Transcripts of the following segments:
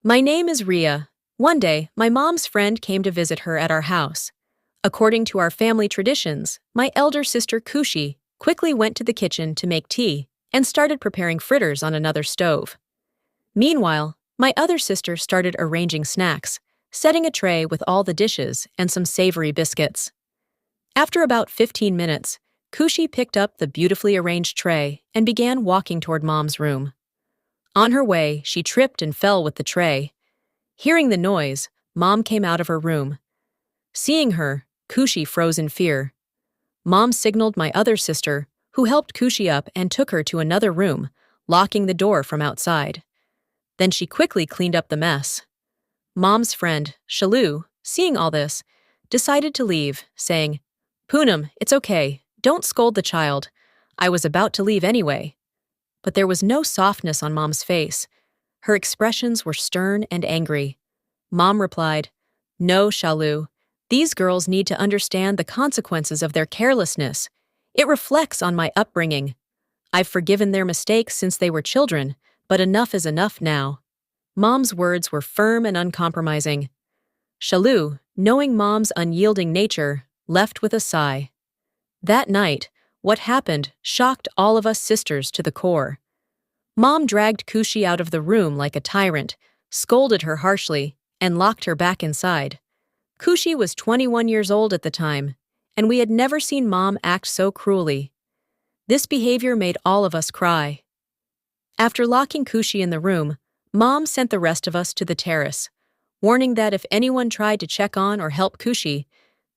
My name is Ria. One day, my mom's friend came to visit her at our house. According to our family traditions, my elder sister Kushi quickly went to the kitchen to make tea and started preparing fritters on another stove. Meanwhile, my other sister started arranging snacks, setting a tray with all the dishes and some savory biscuits. After about 15 minutes, Kushi picked up the beautifully arranged tray and began walking toward Mom's room. On her way, she tripped and fell with the tray. Hearing the noise, Mom came out of her room. Seeing her, Kushi froze in fear. Mom signaled my other sister, who helped Kushi up and took her to another room, locking the door from outside. Then she quickly cleaned up the mess. Mom's friend, Shalu, seeing all this, decided to leave, saying, "Poonam, it's okay. Don't scold the child. I was about to leave anyway." But there was no softness on Mom's face. Her expressions were stern and angry. Mom replied, "No, Shalu. These girls need to understand the consequences of their carelessness. It reflects on my upbringing. I've forgiven their mistakes since they were children, but enough is enough now." Mom's words were firm and uncompromising. Shalu, knowing Mom's unyielding nature, left with a sigh. That night, what happened shocked all of us sisters to the core. Mom dragged Kushi out of the room like a tyrant, scolded her harshly, and locked her back inside. Kushi was 21 years old at the time, and we had never seen Mom act so cruelly. This behavior made all of us cry. After locking Kushi in the room, Mom sent the rest of us to the terrace, warning that if anyone tried to check on or help Kushi,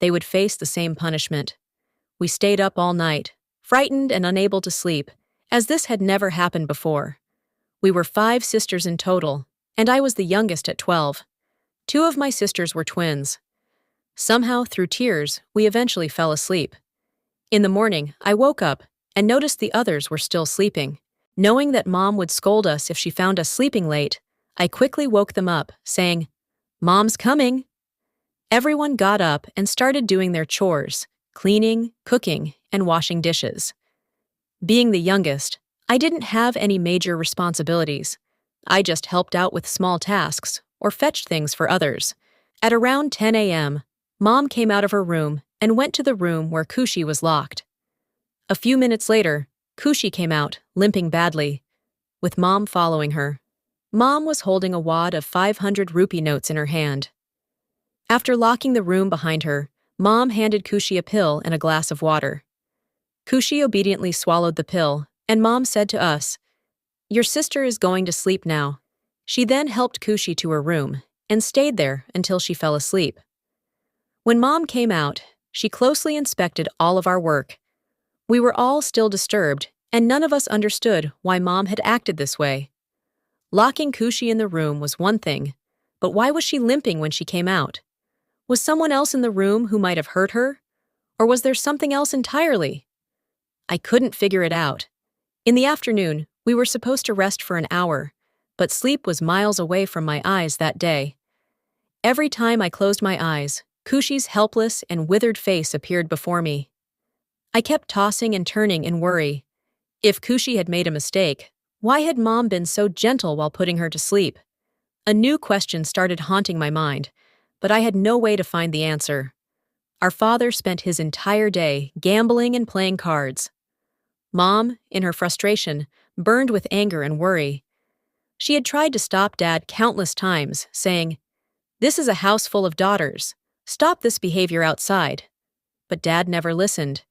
they would face the same punishment. We stayed up all night, frightened and unable to sleep, as this had never happened before. We were 5 sisters in total, and I was the youngest at 12. 2 of my sisters were twins. Somehow, through tears, we eventually fell asleep. In the morning, I woke up and noticed the others were still sleeping. Knowing that Mom would scold us if she found us sleeping late, I quickly woke them up, saying, "Mom's coming." Everyone got up and started doing their chores, cleaning, cooking, and washing dishes. Being the youngest, I didn't have any major responsibilities. I just helped out with small tasks or fetched things for others. At around 10 a.m., Mom came out of her room and went to the room where Kushi was locked. A few minutes later, Kushi came out, limping badly, with Mom following her. Mom was holding a wad of 500 rupee notes in her hand. After locking the room behind her, Mom handed Kushi a pill and a glass of water. Kushi obediently swallowed the pill, and Mom said to us, "Your sister is going to sleep now." She then helped Kushi to her room and stayed there until she fell asleep. When Mom came out, she closely inspected all of our work. We were all still disturbed, and none of us understood why Mom had acted this way. Locking Kushi in the room was one thing, but why was she limping when she came out? Was someone else in the room who might have hurt her? Or was there something else entirely? I couldn't figure it out. In the afternoon, we were supposed to rest for an hour, but sleep was miles away from my eyes that day. Every time I closed my eyes, Kushi's helpless and withered face appeared before me. I kept tossing and turning in worry. If Kushi had made a mistake, why had Mom been so gentle while putting her to sleep? A new question started haunting my mind, but I had no way to find the answer. Our father spent his entire day gambling and playing cards. Mom, in her frustration, burned with anger and worry. She had tried to stop Dad countless times, saying, "This is a house full of daughters. Stop this behavior outside." But Dad never listened.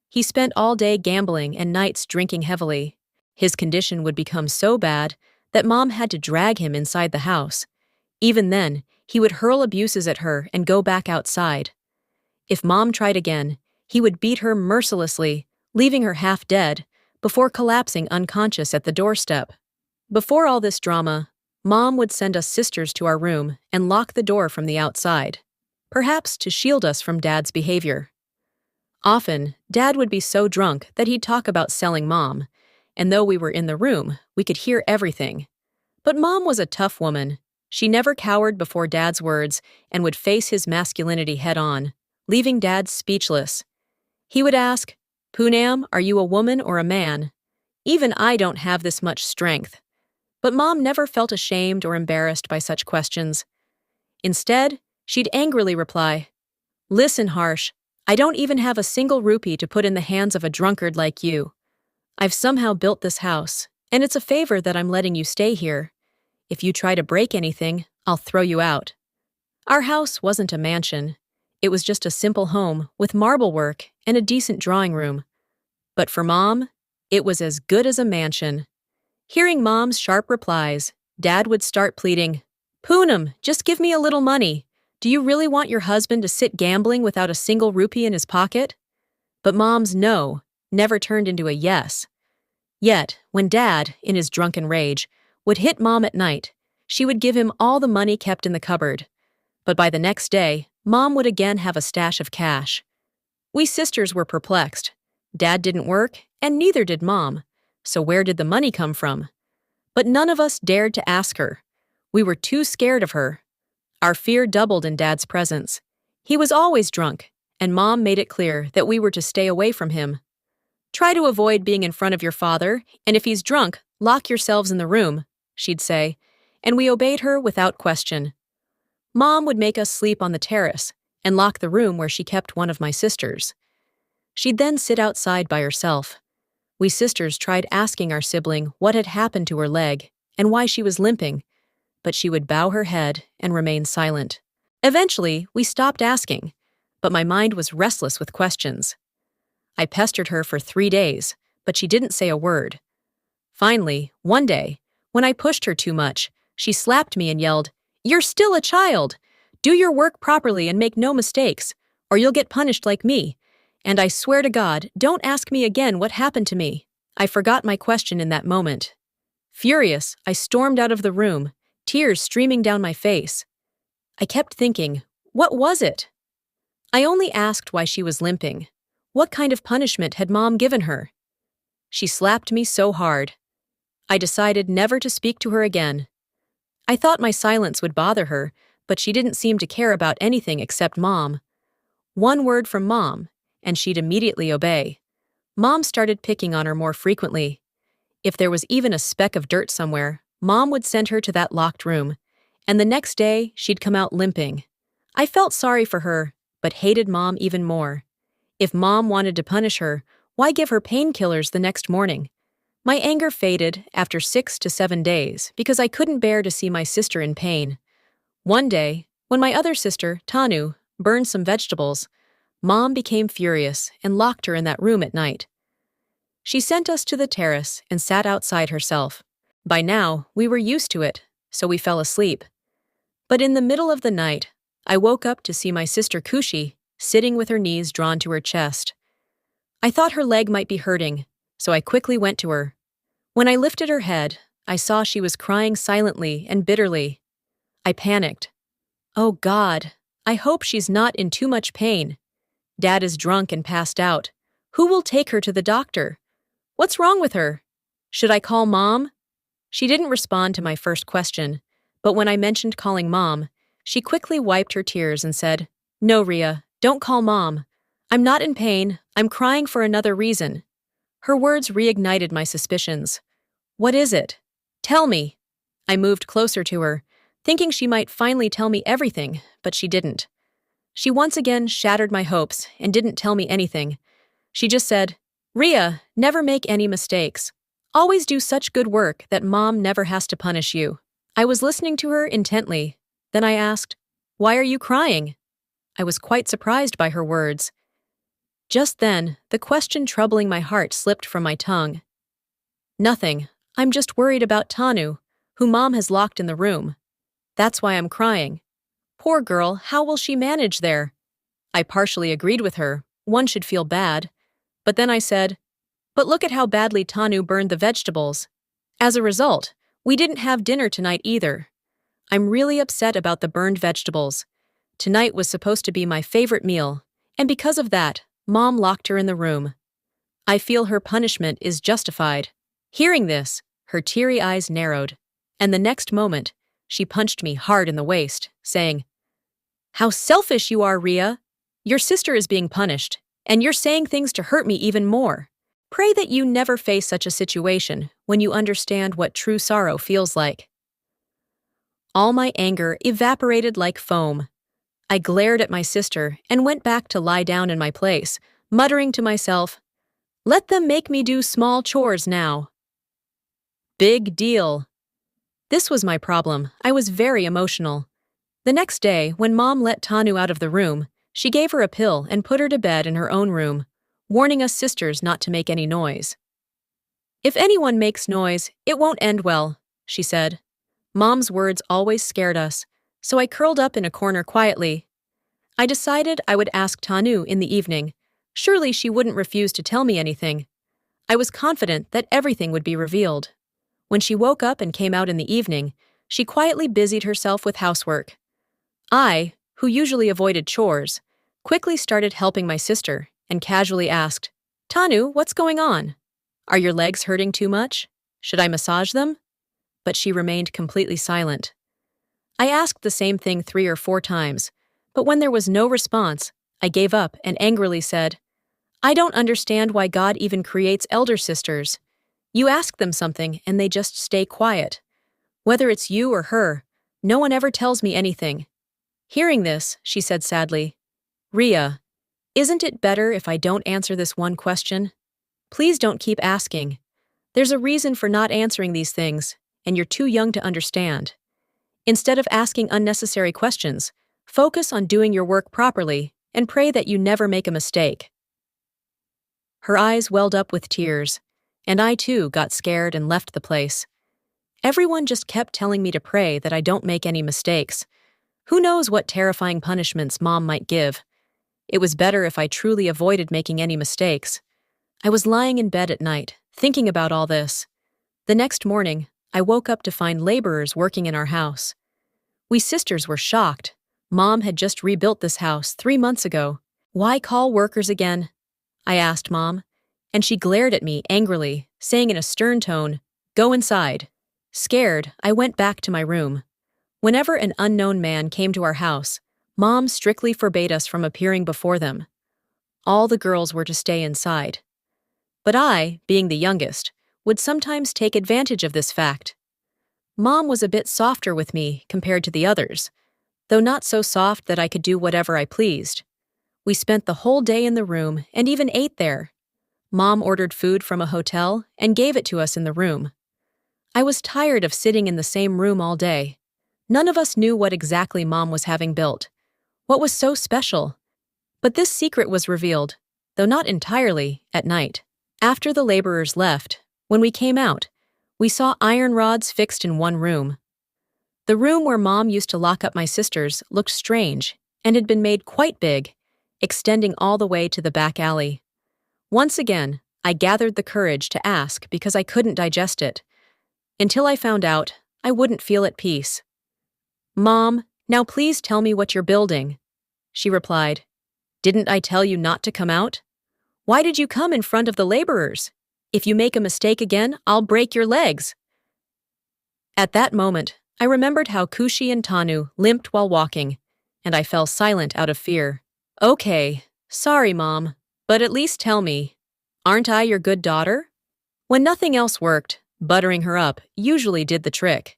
He spent all day gambling and nights drinking heavily. His condition would become so bad that Mom had to drag him inside the house. Even then, he would hurl abuses at her and go back outside. If Mom tried again, he would beat her mercilessly, leaving her half dead, before collapsing unconscious at the doorstep. Before all this drama, Mom would send us sisters to our room and lock the door from the outside, perhaps to shield us from Dad's behavior. Often, Dad would be so drunk that he'd talk about selling Mom, and though we were in the room, we could hear everything. But Mom was a tough woman. She never cowered before Dad's words and would face his masculinity head-on, leaving Dad speechless. He would ask, "Poonam, are you a woman or a man? Even I don't have this much strength." But Mom never felt ashamed or embarrassed by such questions. Instead, she'd angrily reply, "Listen, Harsh, I don't even have a single rupee to put in the hands of a drunkard like you. I've somehow built this house, and it's a favor that I'm letting you stay here. If you try to break anything, I'll throw you out." Our house wasn't a mansion. It was just a simple home with marble work and a decent drawing room. But for Mom, it was as good as a mansion. Hearing Mom's sharp replies, Dad would start pleading, "Poonam, just give me a little money. Do you really want your husband to sit gambling without a single rupee in his pocket?" But Mom's no never turned into a yes. Yet, when Dad, in his drunken rage, would hit Mom at night, she would give him all the money kept in the cupboard. But by the next day, Mom would again have a stash of cash. We sisters were perplexed. Dad didn't work, and neither did Mom. So where did the money come from? But none of us dared to ask her. We were too scared of her. Our fear doubled in Dad's presence. He was always drunk, and Mom made it clear that we were to stay away from him. "Try to avoid being in front of your father, and if he's drunk, lock yourselves in the room," she'd say, and we obeyed her without question. Mom would make us sleep on the terrace and lock the room where she kept one of my sisters. She'd then sit outside by herself. We sisters tried asking our sibling what had happened to her leg and why she was limping, but she would bow her head and remain silent. Eventually, we stopped asking, but my mind was restless with questions. I pestered her for 3 days, but she didn't say a word. Finally, one day, when I pushed her too much, she slapped me and yelled, "You're still a child! Do your work properly and make no mistakes, or you'll get punished like me. And I swear to God, don't ask me again what happened to me." I forgot my question in that moment. Furious, I stormed out of the room, tears streaming down my face. I kept thinking, what was it? I only asked why she was limping. What kind of punishment had Mom given her? She slapped me so hard. I decided never to speak to her again. I thought my silence would bother her, but she didn't seem to care about anything except Mom. One word from Mom, and she'd immediately obey. Mom started picking on her more frequently. If there was even a speck of dirt somewhere, Mom would send her to that locked room, and the next day she'd come out limping. I felt sorry for her, but hated Mom even more. If Mom wanted to punish her, why give her painkillers the next morning? My anger faded after 6 to 7 days because I couldn't bear to see my sister in pain. One day, when my other sister, Tanu, burned some vegetables, Mom became furious and locked her in that room at night. She sent us to the terrace and sat outside herself. By now, we were used to it, so we fell asleep. But in the middle of the night, I woke up to see my sister Kushi sitting with her knees drawn to her chest. I thought her leg might be hurting, so I quickly went to her. When I lifted her head, I saw she was crying silently and bitterly. I panicked. Oh God, I hope she's not in too much pain. Dad is drunk and passed out. Who will take her to the doctor? What's wrong with her? Should I call Mom? She didn't respond to my first question, but when I mentioned calling Mom, she quickly wiped her tears and said, "No, Ria, don't call Mom. I'm not in pain. I'm crying for another reason." Her words reignited my suspicions. "What is it? Tell me." I moved closer to her, thinking she might finally tell me everything, but she didn't. She once again shattered my hopes and didn't tell me anything. She just said, "Ria, never make any mistakes. Always do such good work that Mom never has to punish you." I was listening to her intently. Then I asked, "Why are you crying?" I was quite surprised by her words. Just then, the question troubling my heart slipped from my tongue. "Nothing. I'm just worried about Tanu, who Mom has locked in the room. That's why I'm crying. Poor girl, how will she manage there?" I partially agreed with her. One should feel bad. But then I said, "But look at how badly Tanu burned the vegetables. As a result, we didn't have dinner tonight either. I'm really upset about the burned vegetables. Tonight was supposed to be my favorite meal, and because of that, Mom locked her in the room. I feel her punishment is justified." Hearing this, her teary eyes narrowed, and the next moment, she punched me hard in the waist, saying, "How selfish you are, Ria! Your sister is being punished, and you're saying things to hurt me even more." Pray that you never face such a situation when you understand what true sorrow feels like. All my anger evaporated like foam. I glared at my sister and went back to lie down in my place, muttering to myself, "Let them make me do small chores now." Big deal. This was my problem. I was very emotional. The next day, when Mom let Tanu out of the room, she gave her a pill and put her to bed in her own room, warning us sisters not to make any noise. "If anyone makes noise, it won't end well," she said. Mom's words always scared us, so I curled up in a corner quietly. I decided I would ask Tanu in the evening. Surely she wouldn't refuse to tell me anything. I was confident that everything would be revealed. When she woke up and came out in the evening, she quietly busied herself with housework. I, who usually avoided chores, quickly started helping my sister and casually asked, "Tanu, what's going on? Are your legs hurting too much? Should I massage them?" But she remained completely silent. I asked the same thing 3 or 4 times, but when there was no response, I gave up and angrily said, "I don't understand why God even creates elder sisters. You ask them something and they just stay quiet. Whether it's you or her, no one ever tells me anything." Hearing this, she said sadly, "Ria, isn't it better if I don't answer this one question? Please don't keep asking. There's a reason for not answering these things, and you're too young to understand. Instead of asking unnecessary questions, focus on doing your work properly and pray that you never make a mistake." Her eyes welled up with tears, and I too got scared and left the place. Everyone just kept telling me to pray that I don't make any mistakes. Who knows what terrifying punishments Mom might give? It was better if I truly avoided making any mistakes. I was lying in bed at night, thinking about all this. The next morning, I woke up to find laborers working in our house. We sisters were shocked. Mom had just rebuilt this house 3 months ago. "Why call workers again?" I asked Mom, and she glared at me angrily, saying in a stern tone, "Go inside." Scared, I went back to my room. Whenever an unknown man came to our house, Mom strictly forbade us from appearing before them. All the girls were to stay inside. But I, being the youngest, would sometimes take advantage of this fact. Mom was a bit softer with me compared to the others, though not so soft that I could do whatever I pleased. We spent the whole day in the room and even ate there. Mom ordered food from a hotel and gave it to us in the room. I was tired of sitting in the same room all day. None of us knew what exactly Mom was having built. What was so special? But this secret was revealed, though not entirely, at night. After the laborers left, when we came out, we saw iron rods fixed in one room. The room where Mom used to lock up my sisters looked strange and had been made quite big, extending all the way to the back alley. Once again, I gathered the courage to ask because I couldn't digest it. Until I found out, I wouldn't feel at peace. "Mom, now please tell me what you're building." She replied, "Didn't I tell you not to come out? Why did you come in front of the laborers? If you make a mistake again, I'll break your legs." At that moment, I remembered how Kushi and Tanu limped while walking, and I fell silent out of fear. "Okay, sorry, Mom, but at least tell me, aren't I your good daughter?" When nothing else worked, buttering her up usually did the trick.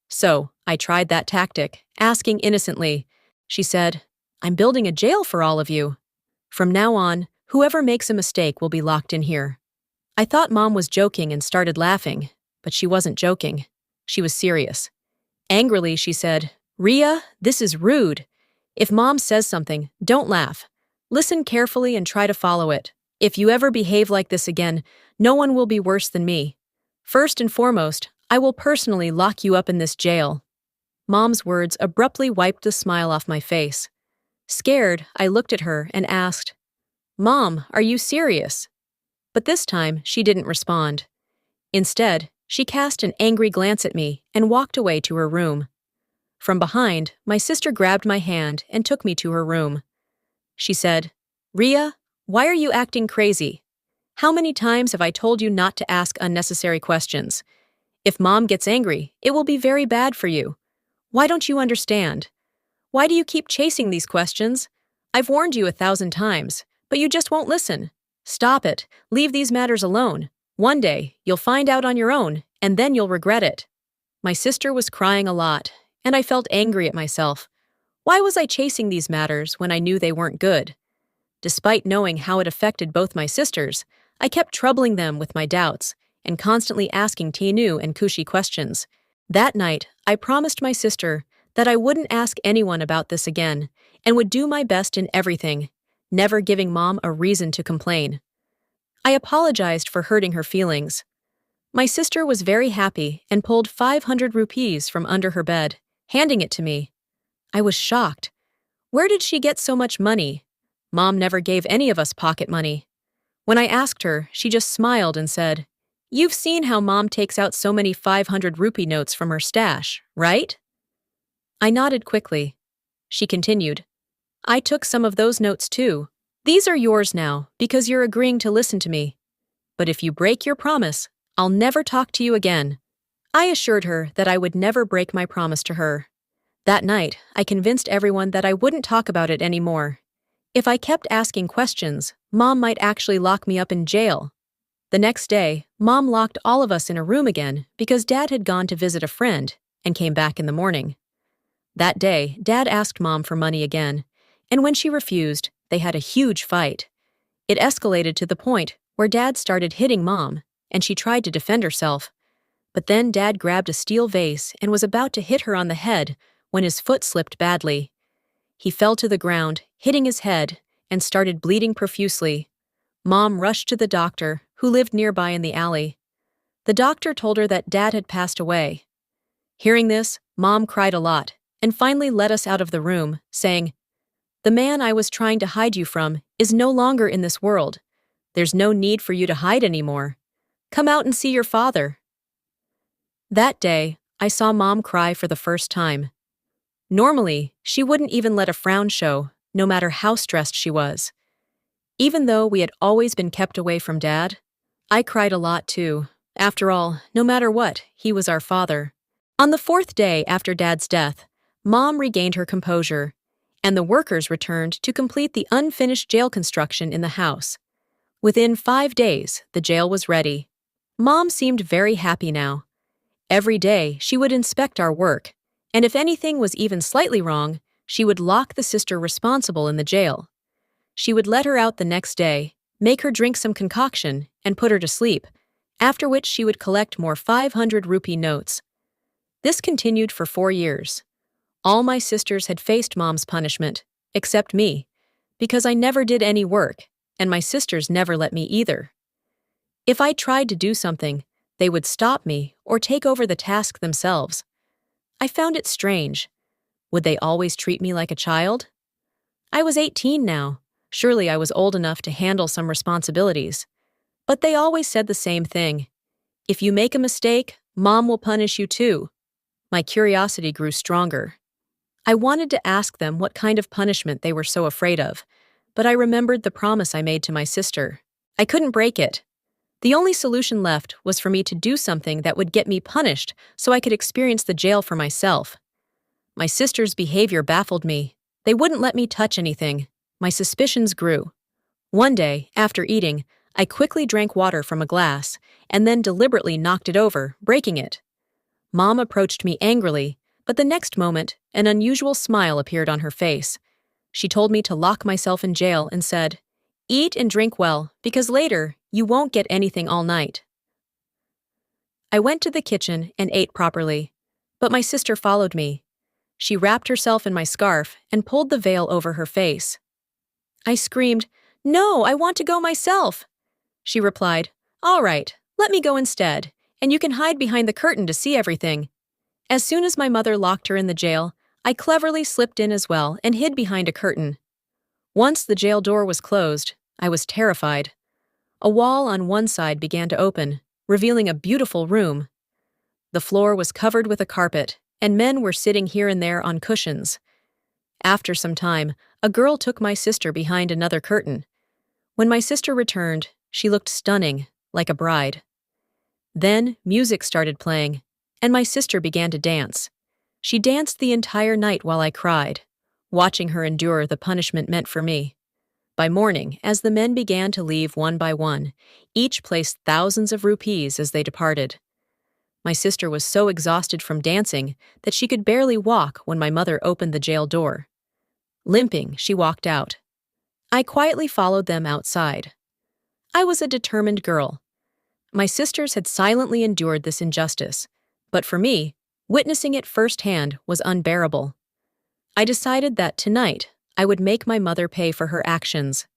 So, I tried that tactic, asking innocently. She said, "I'm building a jail for all of you. From now on, whoever makes a mistake will be locked in here." I thought Mom was joking and started laughing, but she wasn't joking. She was serious. Angrily, she said, "Ria, this is rude. If Mom says something, don't laugh. Listen carefully and try to follow it. If you ever behave like this again, no one will be worse than me. First and foremost, I will personally lock you up in this jail." Mom's words abruptly wiped the smile off my face. Scared, I looked at her and asked, "Mom, are you serious?" But this time, she didn't respond. Instead, she cast an angry glance at me and walked away to her room. From behind, my sister grabbed my hand and took me to her room. She said, "Ria, why are you acting crazy? How many times have I told you not to ask unnecessary questions? If Mom gets angry, it will be very bad for you. Why don't you understand? Why do you keep chasing these questions? I've warned you 1,000 times, but you just won't listen. Stop it. Leave these matters alone. One day, you'll find out on your own, and then you'll regret it. My sister was crying a lot, and I felt angry at myself. Why was I chasing these matters when I knew they weren't good? Despite knowing how it affected both my sisters, I kept troubling them with my doubts and constantly asking Tinu and Kushi questions. That night, I promised my sister that I wouldn't ask anyone about this again and would do my best in everything, never giving Mom a reason to complain. I apologized for hurting her feelings. My sister was very happy and pulled 500 rupees from under her bed, handing it to me. I was shocked. Where did she get so much money? Mom never gave any of us pocket money. When I asked her, she just smiled and said, "You've seen how Mom takes out so many 500 rupee notes from her stash, right?" I nodded quickly. She continued, "I took some of those notes too. These are yours now because you're agreeing to listen to me. But if you break your promise, I'll never talk to you again." I assured her that I would never break my promise to her. That night, I convinced everyone that I wouldn't talk about it anymore. If I kept asking questions, Mom might actually lock me up in jail. The next day, Mom locked all of us in a room again because Dad had gone to visit a friend and came back in the morning. That day, Dad asked Mom for money again, and when she refused, they had a huge fight. It escalated to the point where Dad started hitting Mom, and she tried to defend herself. But then Dad grabbed a steel vase and was about to hit her on the head when his foot slipped badly. He fell to the ground, hitting his head, and started bleeding profusely. Mom rushed to the doctor, who lived nearby in the alley. The doctor told her that Dad had passed away. Hearing this, Mom cried a lot, and finally led us out of the room, saying, "The man I was trying to hide you from is no longer in this world. There's no need for you to hide anymore. Come out and see your father." That day, I saw Mom cry for the first time. Normally, she wouldn't even let a frown show, no matter how stressed she was. Even though we had always been kept away from Dad, I cried a lot too. After all, no matter what, he was our father. On the 4th day after Dad's death, Mom regained her composure, and the workers returned to complete the unfinished jail construction in the house. Within 5 days, the jail was ready. Mom seemed very happy now. Every day, she would inspect our work, and if anything was even slightly wrong, she would lock the sister responsible in the jail. She would let her out the next day, make her drink some concoction, and put her to sleep, after which she would collect more 500 rupee notes. This continued for 4 years. All my sisters had faced Mom's punishment, except me, because I never did any work, and my sisters never let me either. If I tried to do something, they would stop me or take over the task themselves. I found it strange. Would they always treat me like a child? I was 18 now. Surely I was old enough to handle some responsibilities. But they always said the same thing. If you make a mistake, Mom will punish you too. My curiosity grew stronger. I wanted to ask them what kind of punishment they were so afraid of, but I remembered the promise I made to my sister. I couldn't break it. The only solution left was for me to do something that would get me punished so I could experience the jail for myself. My sister's behavior baffled me. They wouldn't let me touch anything. My suspicions grew. One day, after eating, I quickly drank water from a glass and then deliberately knocked it over, breaking it. Mom approached me angrily, but the next moment, an unusual smile appeared on her face. She told me to lock myself in jail and said, "Eat and drink well, because later, you won't get anything all night." I went to the kitchen and ate properly, but my sister followed me. She wrapped herself in my scarf and pulled the veil over her face. I screamed, "No, I want to go myself." She replied, "All right, let me go instead, and you can hide behind the curtain to see everything." As soon as my mother locked her in the jail, I cleverly slipped in as well and hid behind a curtain. Once the jail door was closed, I was terrified. A wall on one side began to open, revealing a beautiful room. The floor was covered with a carpet, and men were sitting here and there on cushions. After some time, a girl took my sister behind another curtain. When my sister returned, she looked stunning, like a bride. Then music started playing, and my sister began to dance. She danced the entire night while I cried, watching her endure the punishment meant for me. By morning, as the men began to leave one by one, each placed thousands of rupees as they departed. My sister was so exhausted from dancing that she could barely walk when my mother opened the jail door. Limping, she walked out. I quietly followed them outside. I was a determined girl. My sisters had silently endured this injustice, but for me, witnessing it firsthand was unbearable. I decided that tonight, I would make my mother pay for her actions.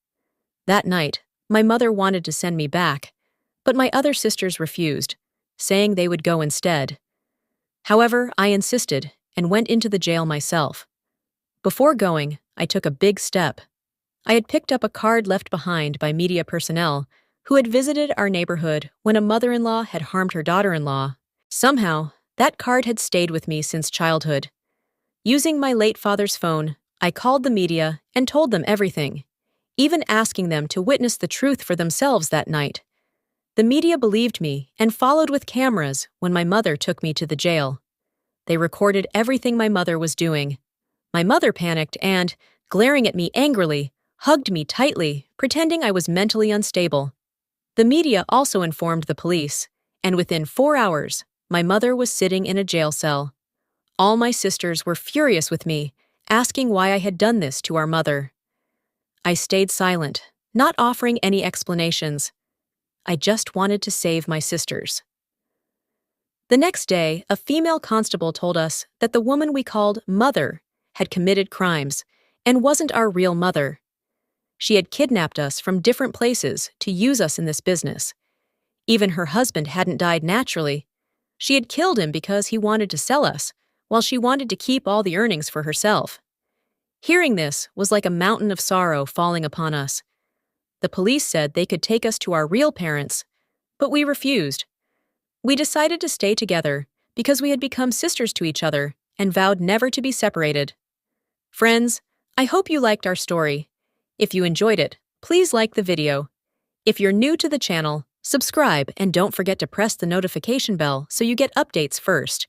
That night, my mother wanted to send me back, but my other sisters refused, saying they would go instead. However, I insisted and went into the jail myself. Before going, I took a big step. I had picked up a card left behind by media personnel who had visited our neighborhood when a mother-in-law had harmed her daughter-in-law. Somehow, that card had stayed with me since childhood. Using my late father's phone, I called the media and told them everything, even asking them to witness the truth for themselves that night. The media believed me and followed with cameras when my mother took me to the jail. They recorded everything my mother was doing. My mother panicked and, glaring at me angrily, hugged me tightly, pretending I was mentally unstable. The media also informed the police, and within 4 hours, my mother was sitting in a jail cell. All my sisters were furious with me, asking why I had done this to our mother. I stayed silent, not offering any explanations. I just wanted to save my sisters. The next day, a female constable told us that the woman we called Mother had committed crimes and wasn't our real mother. She had kidnapped us from different places to use us in this business. Even her husband hadn't died naturally. She had killed him because he wanted to sell us, while she wanted to keep all the earnings for herself. Hearing this was like a mountain of sorrow falling upon us. The police said they could take us to our real parents, but we refused. We decided to stay together because we had become sisters to each other and vowed never to be separated. Friends, I hope you liked our story. If you enjoyed it, please like the video. If you're new to the channel, subscribe and don't forget to press the notification bell so you get updates first.